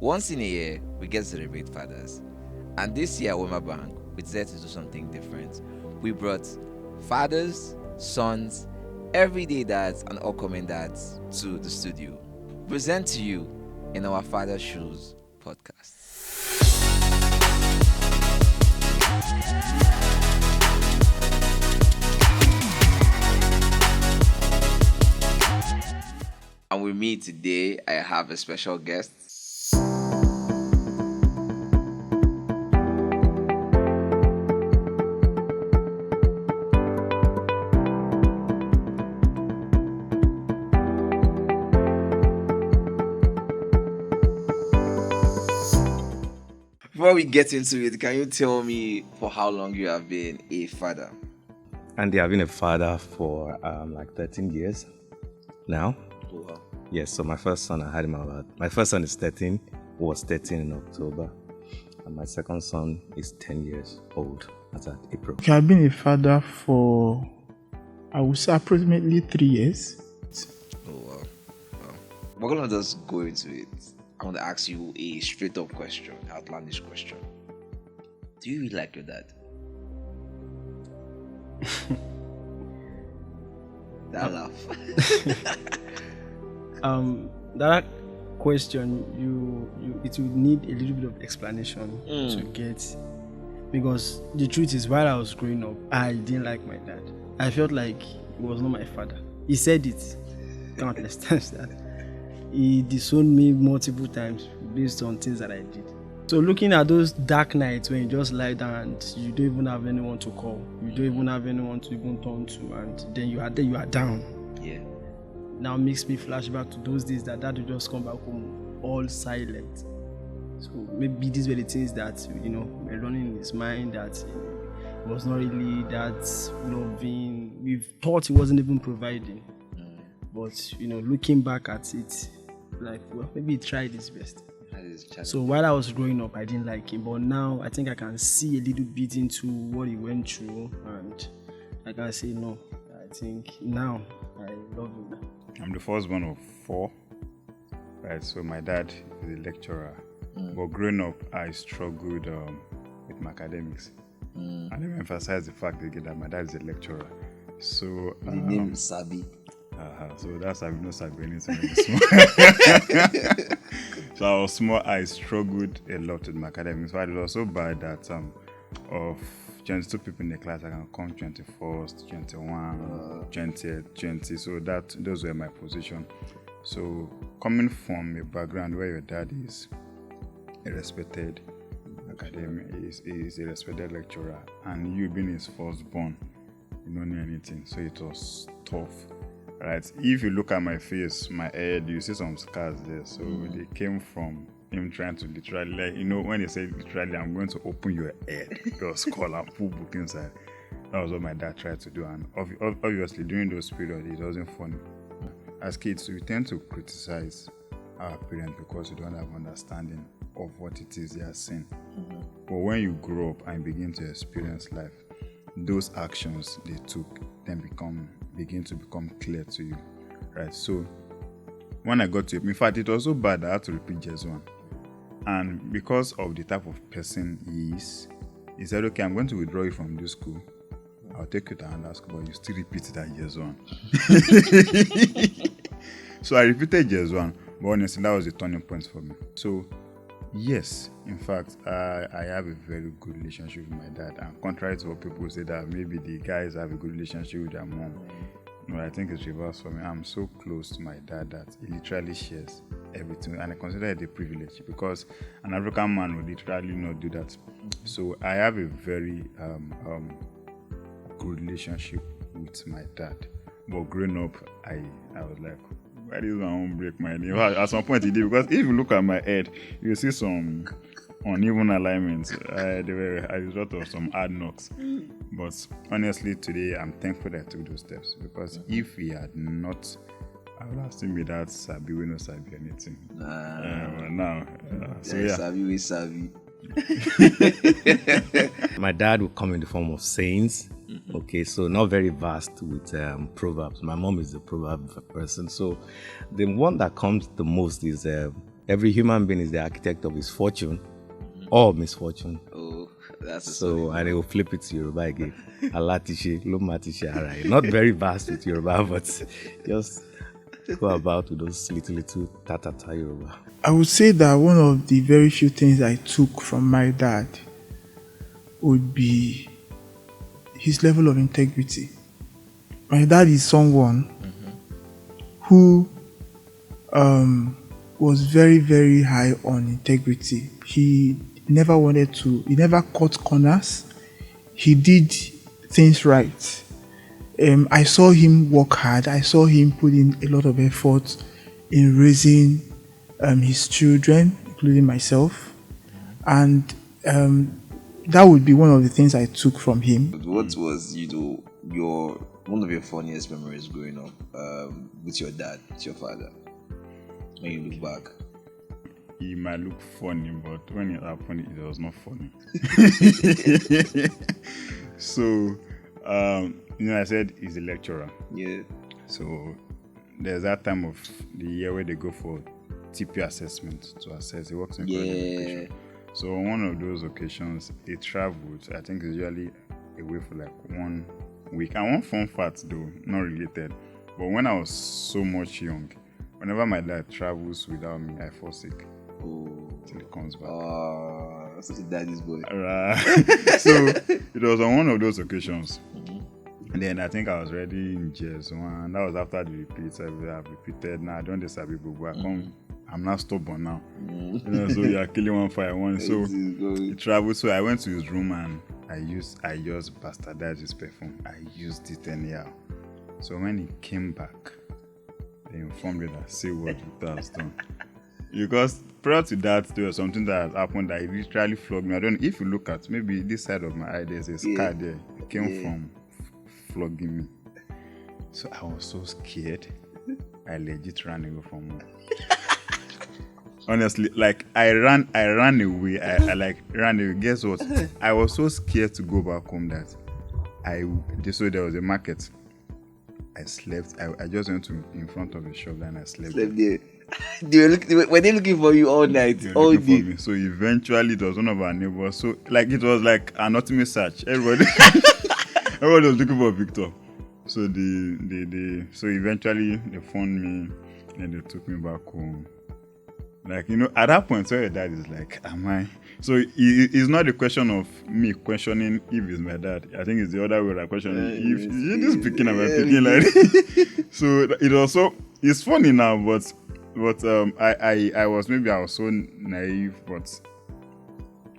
Once in a year, we get to celebrate fathers. And this year at Wema Bank, we decided to do something different. We brought fathers, sons, everyday dads, and upcoming dads to the studio. Present to you in our Father Shoes podcast. And with me today, I have a special guest. Before we get into it, can you tell me for how long you have been a father? And I've been a father for like 13 years now. Oh, wow. Yes, so my first son, I had him about, my first son is 13, was 13 in October. And my second son is 10 years old as at April. Okay, I've been a father for, I would say, approximately 3 years. Oh, wow. We're going to just go into it. I want to ask you a straight up question, outlandish question. Do you really like your dad? That laugh. That question, it would need a little bit of explanation to get, because the truth is, while I was growing up, I didn't like my dad. I felt like he was not my father. He said it countless times that he disowned me multiple times based on things that I did. So looking at those dark nights when you just lie down and you don't even have anyone to call, you don't even have anyone to even turn to, and then you are there, you are down. Yeah. Now makes me flash back to those days that dad would just come back home all silent. So maybe these were the things that, were running in his mind, that he was not really that loving. We thought he wasn't even providing. But, looking back at it, like, well, maybe he tried his best. So while I was growing up, I didn't like him. But now I think I can see a little bit into what he went through. And I can say, no, I think now I love him. I'm the firstborn of 4. Right, so my dad is a lecturer. But growing up, I struggled with my academics. And I emphasize the fact again that my dad is a lecturer. So the name is Sabi. So that's I've not said anything. So I was small. I struggled a lot with my academics. But it was so bad that of 22 people in the class, I can come 21st, 21, 20th, 20. So those were my position. So coming from a background where your dad is a respected academic, is a respected lecturer, and you being his firstborn, you don't know anything. So it was tough. Right. If you look at my face, my head, you see some scars there. So they came from him trying to literally, when he said literally, I'm going to open your head, your skull, and put book inside. That was what my dad tried to do. And obviously, during those periods, it wasn't funny. As kids, we tend to criticize our parents because we don't have understanding of what it is they are saying. But when you grow up and begin to experience life, those actions they took then begin to become clear to you, right? So when I got to it, in fact, it was so bad I had to repeat just one. And because of the type of person he is, he said, okay, I'm going to withdraw you from this school. I'll take you to another school, but you still repeat that just one. So I repeated just one, but honestly, that was the turning point for me. So yes, in fact, I have a very good relationship with my dad. And contrary to what people say that maybe the guys have a good relationship with their mom, no, I think it's reverse for me. I'm so close to my dad that he literally shares everything, and I consider it a privilege because an African man would literally not do that. So I have a very good relationship with my dad. But growing up, I was like, why does my own break my knee? Well, at some point it did, because if you look at my head, you see some uneven alignments. They were a result of some hard knocks. But honestly, today I'm thankful that I took those steps, because if he had not, I would have still made that Sabi, we no Sabi anything. But now, so yeah. Sabi, we Sabi. My dad would come in the form of sayings. Okay, so not very vast with proverbs. My mom is a proverb person. So the one that comes the most is Every human being is the architect of his fortune or misfortune. Oh, that's a So, solid and they will flip it to Yoruba again. Alatishe, Lomatishe, Arai. Not very vast with Yoruba, but just go about with those little tatata Yoruba. I would say that one of the very few things I took from my dad would be his level of integrity. My dad is someone who was very, very high on integrity. He never cut corners. He did things right. I saw him work hard. I saw him put in a lot of effort in raising his children, including myself. And that would be one of the things I took from him. What was, your one of your funniest memories growing up with your dad, with your father, when you look back? It might look funny, but when it happened, it was not funny. So, I said he's a lecturer. Yeah. So, there's that time of the year where they go for TP assessment to assess. He works in college education. So, on one of those occasions, he traveled. I think it's usually away for like 1 week. And one fun fact, though, not related. But when I was so much young, whenever my dad travels without me, I fall sick. Till he comes back. Such a daddy's boy. So it was on one of those occasions. And then I think I was ready in JS1. And that was after the repeats. I've repeated. Now I don't disagree, but I'm not stubborn now. So you are killing one fire one. So he traveled. So I went to his room and I just bastardized his perfume. I used it anyhow. So when he came back, they informed me that say what it has done. Because prior to that, there was something that had happened that literally flogged me. I don't know if you look at maybe this side of my eye, there's a scar there. It came from flogging me. So I was so scared. I legit ran away from home. Honestly, like I ran away. I ran away. Guess what? I was so scared to go back home that so there was a market. I slept. I just went in front of a shop and I slept there. Were they looking for you all night? All day. So eventually, it was one of our neighbors. So it was like an ultimate search. Everybody was looking for Victor. So so eventually they found me and they took me back home. At that point, so your dad is like, am I? So it's not a question of me questioning if it's my dad. I think it's the other way around questioning if is this picking, am I picking like this? So it also, it's funny now, but I was so naive, but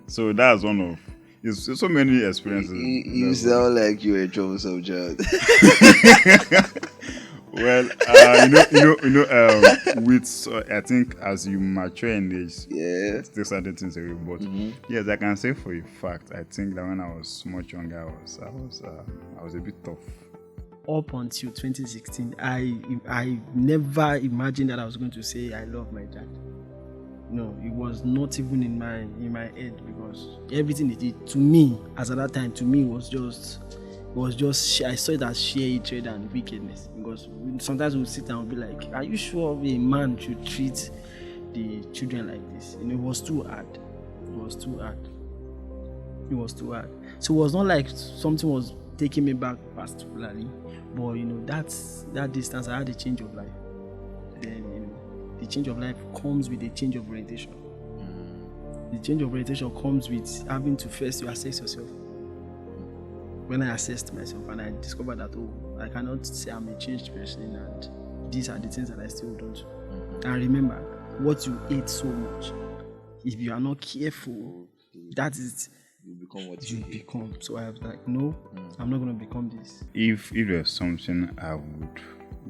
so that's one of it's so many experiences. You sound like you're a troublesome child. Well, with I think as you mature in age, still certain things away. But yes, I can say for a fact, I think that when I was much younger, I was a bit tough. Up until 2016, I never imagined that I was going to say I love my dad. No, it was not even in my head, because everything he did to me, as at that time, to me was just I saw it as sheer hatred and wickedness. Because sometimes we sit down and be like, are you sure a man should treat the children like this? It was too hard. So it was not like something was taking me back particularly, but that distance, I had a change of life. Then the change of life comes with a change of orientation. The change of orientation comes with having to first you assess yourself. When I assessed myself and I discovered that I cannot say I'm a changed person, and these are the things that I still hold on to. And remember, what you hate so much, if you are not careful, that is you become what you become. So I was like, no, I'm not going to become this. If there's something I would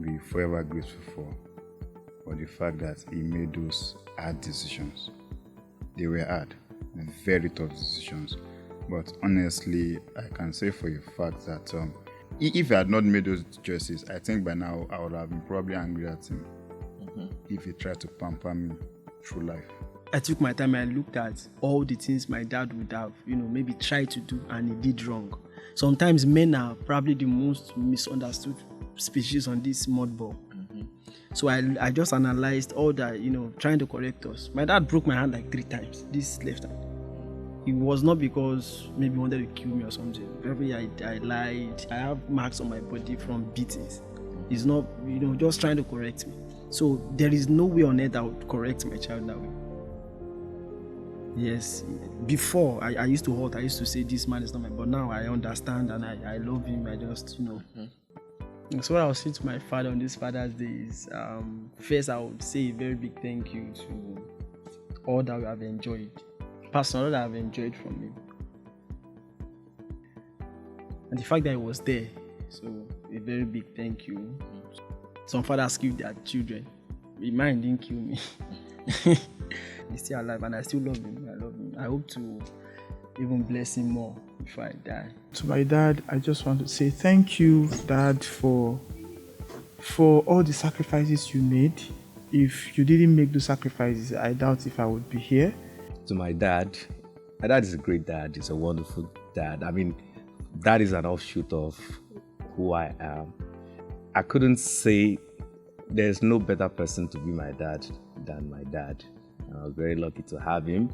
be forever grateful for the fact that he made those hard decisions. They were hard, very tough decisions. But honestly, I can say for a fact that if I had not made those choices, I think by now I would have been probably angry at him if he tried to pamper me through life. I took my time and I looked at all the things my dad would have, maybe tried to do and he did wrong. Sometimes men are probably the most misunderstood species on this mud ball. So I just analyzed all that, trying to correct us. My dad broke my hand like 3 times, this left hand. It was not because maybe he wanted to kill me or something. Every I lied. I have marks on my body from beatings. He's not, just trying to correct me. So there is no way on earth I would correct my child that way. Yes, before I used to hurt. I used to say this man is not my, but now I understand and I love him. I just, So what I was saying to my father on this Father's Day is, first I would say a very big thank you to all that we have enjoyed. Personally, all that I've enjoyed from him. And the fact that he was there, so a very big thank you. Some fathers kill their children. Mine didn't kill me. He's still alive and I still love him. I love him. I hope to even bless him more before I die. To my dad, I just want to say thank you, Dad, for all the sacrifices you made. If you didn't make those sacrifices, I doubt if I would be here. To my dad is a great dad. He's a wonderful dad. I mean, that is an offshoot of who I am. I couldn't say there's no better person to be my dad than my dad. I was very lucky to have him.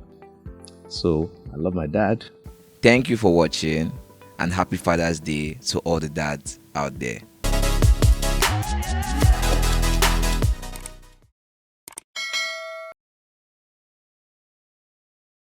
So I love my dad. Thank you for watching, and happy Father's Day to all the dads out there.